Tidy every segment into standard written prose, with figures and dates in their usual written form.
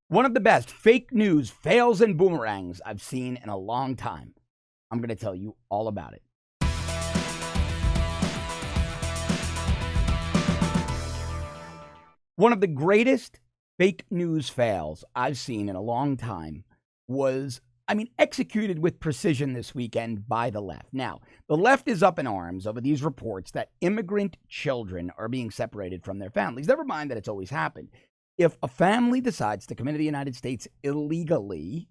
One of the best fake news fails and boomerangs I've seen in a long time. I'm going to tell you all about it. One of the greatest fake news fails I've seen in a long time was, executed with precision this weekend by the left. Now, the left is up in arms over these reports that immigrant children are being separated from their families. Never mind that it's always happened. If a family decides to come into the United States illegally,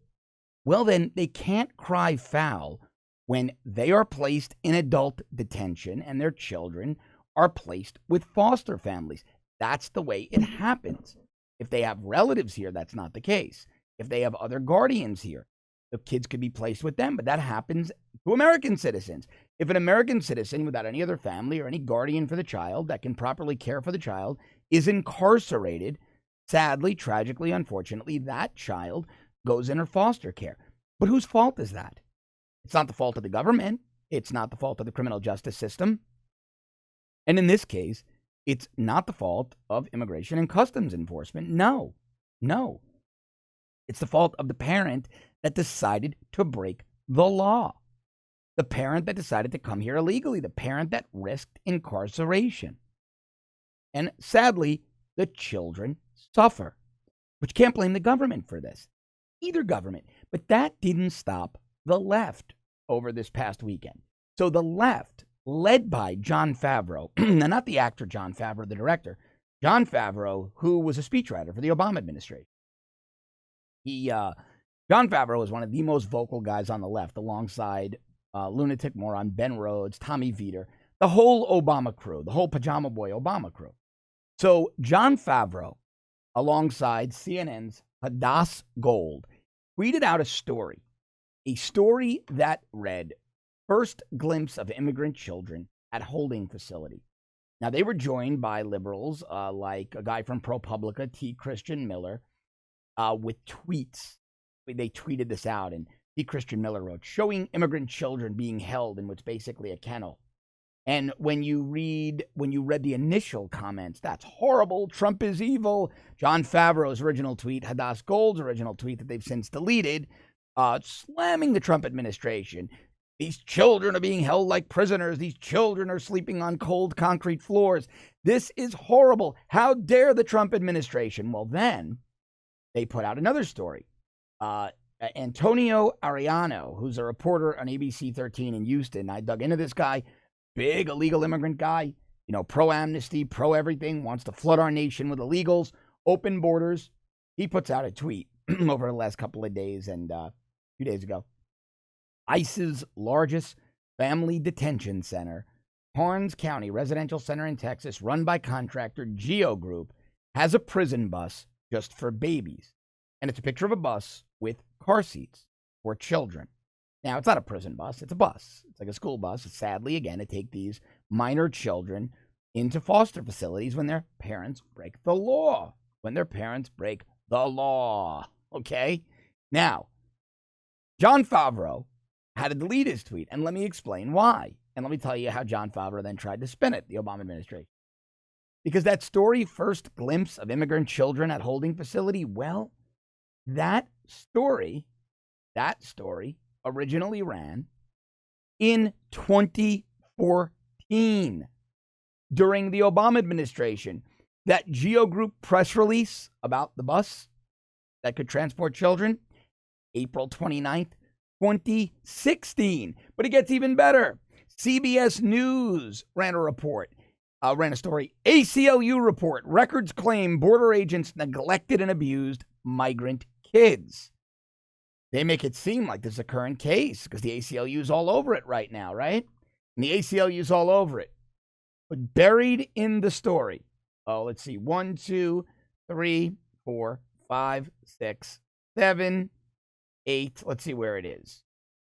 well, then they can't cry foul when they are placed in adult detention and their children are placed with foster families. That's the way it happens. If they have relatives here, that's not the case. If they have other guardians here, the kids could be placed with them, but that happens to American citizens. If an American citizen without any other family or any guardian for the child that can properly care for the child is incarcerated, sadly, tragically, unfortunately, that child goes into foster care. But whose fault is that? It's not the fault of the government. It's not the fault of the criminal justice system. And in this case, it's not the fault of Immigration and Customs Enforcement. No. It's the fault of the parent that decided to break the law. The parent that decided to come here illegally. The parent that risked incarceration. And sadly, the children suffer. But you can't blame the government for this. Either government. But that didn't stop the left over this past weekend. So the left, led by Jon Favreau, now not the actor Jon Favreau, the director, Jon Favreau, who was a speechwriter for the Obama administration. Jon Favreau is one of the most vocal guys on the left, alongside lunatic moron Ben Rhodes, Tommy Vietor, the whole Obama crew, the whole Pajama Boy Obama crew. So Jon Favreau, alongside CNN's Hadass Gold, tweeted out a story that read, "First glimpse of immigrant children at holding facility." Now, they were joined by liberals like a guy from ProPublica, T. Christian Miller, with tweets. They tweeted this out, and T. Christian Miller wrote, "Showing immigrant children being held in what's basically a kennel." And when you read the initial comments, "That's horrible, Trump is evil," Jon Favreau's original tweet, Hadass Gold's original tweet that they've since deleted, slamming the Trump administration. "These children are being held like prisoners. These children are sleeping on cold concrete floors. This is horrible. How dare the Trump administration?" Well, then they put out another story. Antonio Ariano, who's a reporter on ABC 13 in Houston. I dug into this guy, big illegal immigrant guy, pro-amnesty, pro-everything, wants to flood our nation with illegals, open borders. He puts out a tweet over the last couple of days and a few days ago. ICE's largest family detention center, Karnes County Residential Center in Texas, run by contractor Geo Group, has a prison bus just for babies. And it's a picture of a bus with car seats for children. Now, it's not a prison bus. It's a bus. It's like a school bus. Sadly, again, to take these minor children into foster facilities when their parents break the law. Okay? Now, Jon Favreau had to delete his tweet, and let me explain why. And let me tell you how Jon Favreau then tried to spin it, the Obama administration. Because that story, first glimpse of immigrant children at holding facility, well, that story originally ran in 2014 during the Obama administration. That Geo Group press release about the bus that could transport children, April 29th, 2016. But it gets even better. CBS News ran a story. ACLU report. Records claim border agents neglected and abused migrant kids. They make it seem like this is a current case because the ACLU is all over it right now, right? And the ACLU is all over it. But buried in the story, let's see, 1, 2, 3, 4, 5, 6, 7, 8. Let's see where it is.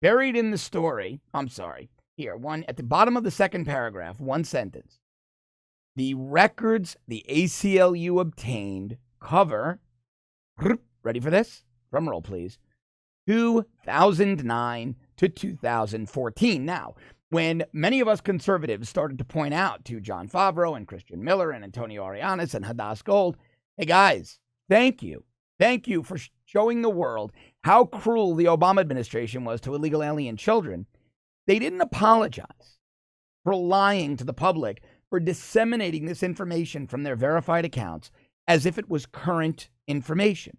Buried in the story, here, one at the bottom of the second paragraph, one sentence. The records the ACLU obtained cover, ready for this? Drum roll, please. 2009 to 2014. Now, when many of us conservatives started to point out to Jon Favreau and Christian Miller and Antonio Arianes and Hadass Gold, hey guys, thank you Thank you for showing the world how cruel the Obama administration was to illegal alien children. They didn't apologize for lying to the public, for disseminating this information from their verified accounts as if it was current information.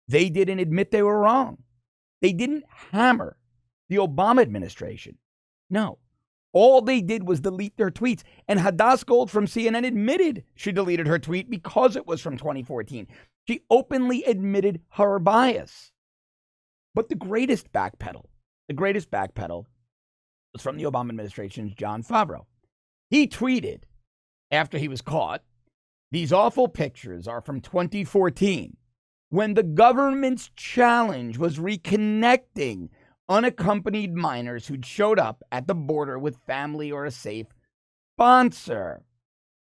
They didn't admit they were wrong. They didn't hammer the Obama administration. No. All they did was delete their tweets. And Hadass Gold from CNN admitted she deleted her tweet because it was from 2014. She openly admitted her bias. But the greatest backpedal was from the Obama administration's Jon Favreau. He tweeted after he was caught, "These awful pictures are from 2014, when the government's challenge was reconnecting unaccompanied minors who'd showed up at the border with family or a safe sponsor.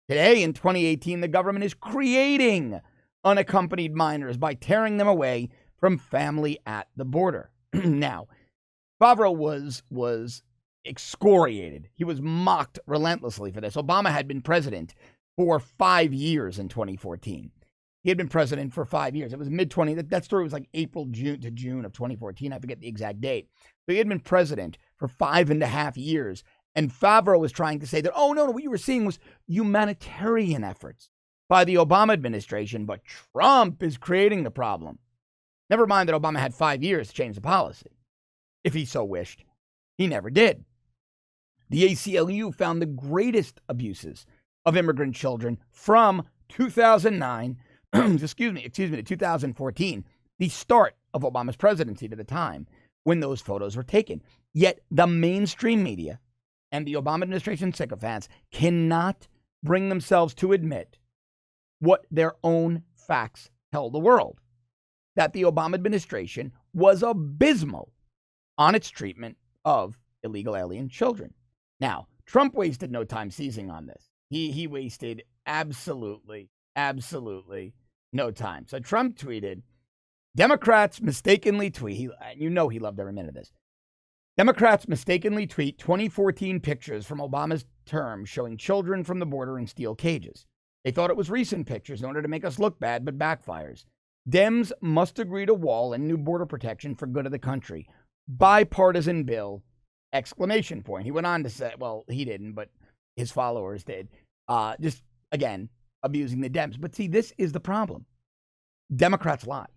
Today, in 2018, the government is creating unaccompanied minors by tearing them away from family at the border." Now, Favreau was excoriated. He was mocked relentlessly for this. Obama had been president for 5 years in 2014. He had been president for 5 years. It was mid-20, that story was like June of 2014. I forget the exact date. But he had been president for 5.5 years. And Favreau was trying to say that, oh, no, what you were seeing was humanitarian efforts by the Obama administration, but Trump is creating the problem. Never mind that Obama had 5 years to change the policy, if he so wished. He never did. The ACLU found the greatest abuses of immigrant children from 2009 to 2014, the start of Obama's presidency to the time when those photos were taken. Yet the mainstream media and the Obama administration sycophants cannot bring themselves to admit what their own facts tell the world, that the Obama administration was abysmal on its treatment of illegal alien children. Now, Trump wasted no time seizing on this. He wasted absolutely no time. So Trump tweeted, Democrats mistakenly tweet, he loved every minute of this. Democrats mistakenly tweet 2014 pictures from Obama's term showing children from the border in steel cages. They thought it was recent pictures in order to make us look bad, but backfires. Dems must agree to wall and new border protection for good of the country. Bipartisan bill, ! He went on to say, well, he didn't, but his followers did. Just, again, abusing the Dems. But see, this is the problem. Democrats lie.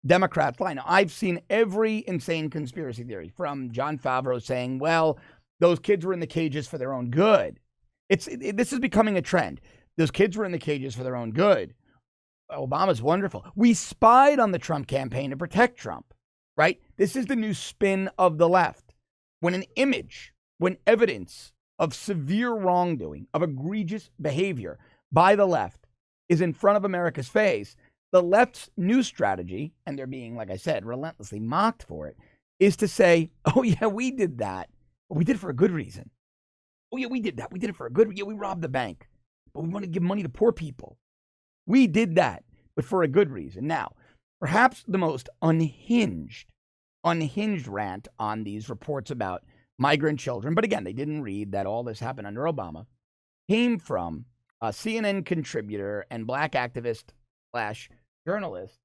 Now, I've seen every insane conspiracy theory from Jon Favreau saying, well, those kids were in the cages for their own good. This is becoming a trend. Those kids were in the cages for their own good. Obama's wonderful. We spied on the Trump campaign to protect Trump, right? This is the new spin of the left. When evidence of severe wrongdoing, of egregious behavior by the left is in front of America's face, the left's new strategy, and they're being, like I said, relentlessly mocked for it, is to say, oh, yeah, we did that, but we did it for a good reason. Oh, yeah, we did that. We did it for a good reason. Yeah, we robbed the bank, but we want to give money to poor people. We did that, but for a good reason. Now, perhaps the most unhinged rant on these reports about migrant children, but again, they didn't read that all this happened under Obama, came from a CNN contributor and black activist / journalist,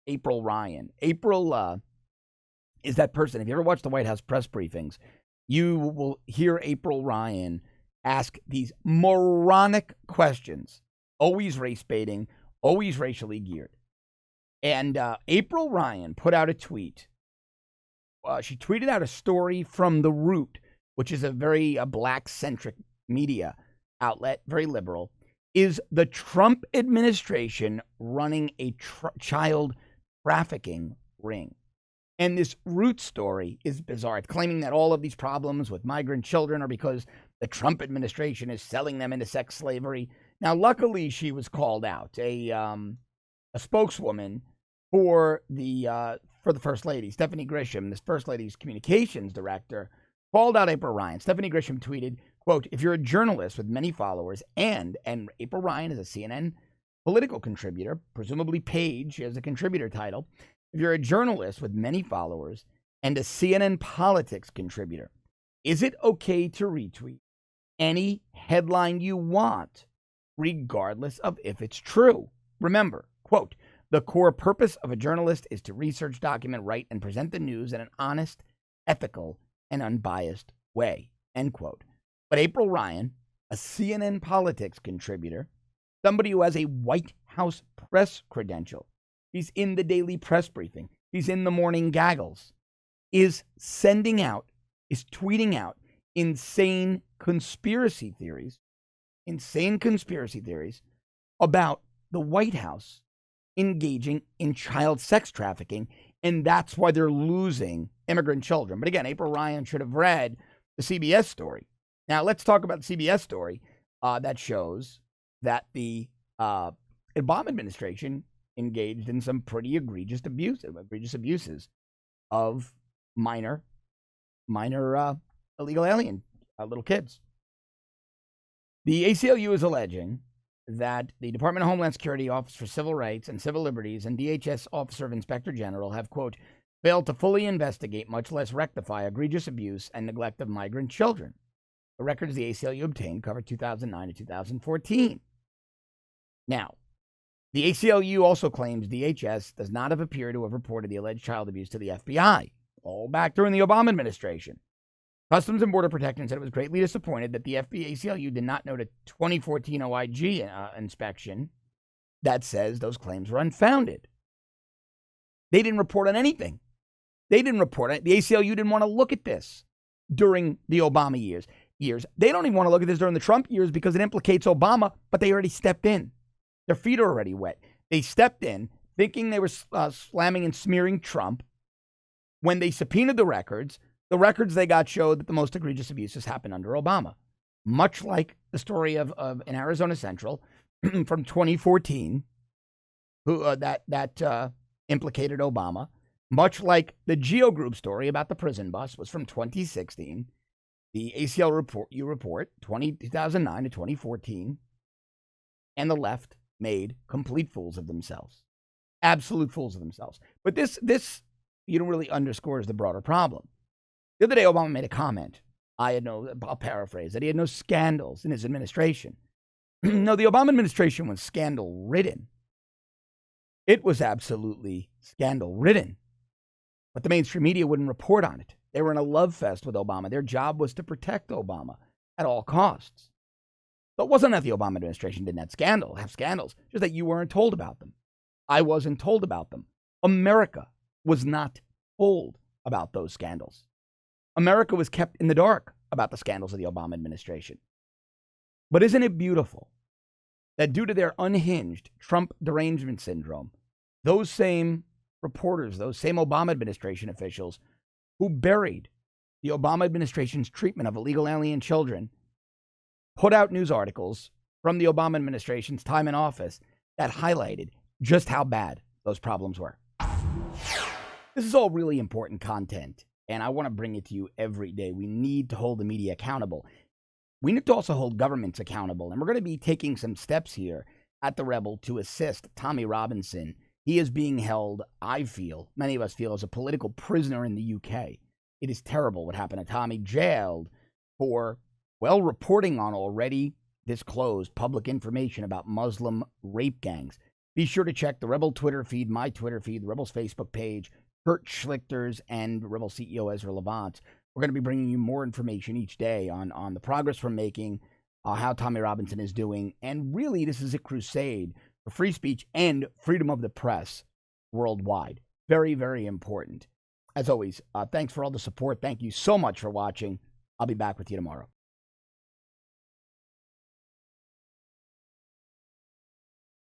April Ryan. April is that person. If you ever watch the White House press briefings, you will hear April Ryan ask these moronic questions, always race baiting, always racially geared. And April Ryan put out a tweet. She tweeted out a story from The Root, which is a very black-centric media outlet, very liberal. Is the Trump administration running a child trafficking ring? And this Root story is bizarre. It's claiming that all of these problems with migrant children are because the Trump administration is selling them into sex slavery. Now, luckily, she was called out. A spokeswoman for the First Lady, Stephanie Grisham, this First Lady's communications director, called out April Ryan. Stephanie Grisham tweeted, quote, if you're a journalist with many followers, and April Ryan is a CNN political contributor, presumably paid, she has a contributor title. If you're a journalist with many followers and a CNN politics contributor, is it okay to retweet any headline you want, regardless of if it's true? Remember, Quote, the core purpose of a journalist is to research, document, write, and present the news in an honest, ethical, and unbiased way, end quote. But April Ryan, a CNN politics contributor, somebody who has a White House press credential, he's in the daily press briefing, he's in the morning gaggles, is tweeting out insane conspiracy theories about the White House engaging in child sex trafficking, and that's why they're losing immigrant children. But again, April Ryan should have read the CBS story. Now, let's talk about the CBS story that shows that the Obama administration engaged in some pretty egregious abuses of minor illegal alien little kids. The ACLU is alleging that the Department of Homeland Security Office for Civil Rights and Civil Liberties and DHS Officer of Inspector General have, quote, failed to fully investigate, much less rectify, egregious abuse and neglect of migrant children. The records the ACLU obtained cover 2009 to 2014. Now, the ACLU also claims DHS does not have appeared to have reported the alleged child abuse to the FBI, all back during the Obama administration. Customs and Border Protection said it was greatly disappointed that the ACLU did not note a 2014 OIG inspection that says those claims were unfounded. They didn't report on anything. They didn't report on it. The ACLU didn't want to look at this during the Obama years. They don't even want to look at this during the Trump years because it implicates Obama, but they already stepped in. Their feet are already wet. They stepped in thinking they were slamming and smearing Trump. When they subpoenaed the records they got showed that the most egregious abuses happened under Obama, much like the story of in Arizona Central from 2014, that implicated Obama, much like the Geo Group story about the prison bus was from 2016, the ACLU report 2009 to 2014, and the left made complete fools of themselves, absolute fools of themselves. But this really underscores the broader problem. The other day, Obama made a comment. I'll paraphrase that he had no scandals in his administration. No, the Obama administration was scandal-ridden. It was absolutely scandal-ridden. But the mainstream media wouldn't report on it. They were in a love fest with Obama. Their job was to protect Obama at all costs. So it wasn't that the Obama administration didn't have scandals, just that you weren't told about them. I wasn't told about them. America was not told about those scandals. America was kept in the dark about the scandals of the Obama administration. But isn't it beautiful that due to their unhinged Trump derangement syndrome, those same reporters, those same Obama administration officials who buried the Obama administration's treatment of illegal alien children put out news articles from the Obama administration's time in office that highlighted just how bad those problems were. This is all really important content, and I want to bring it to you every day. We need to hold the media accountable. We need to also hold governments accountable, and we're going to be taking some steps here at The Rebel to assist Tommy Robinson. He is being held, many of us feel, as a political prisoner in the UK. It is terrible what happened to Tommy, jailed for, reporting on already disclosed public information about Muslim rape gangs. Be sure to check the Rebel Twitter feed, my Twitter feed, the Rebel's Facebook page, Kurt Schlichter's, and Rebel CEO Ezra Levant. We're going to be bringing you more information each day on the progress we're making, how Tommy Robinson is doing, and really this is a crusade for free speech and freedom of the press worldwide. Very, very important. As always, thanks for all the support. Thank you so much for watching. I'll be back with you tomorrow.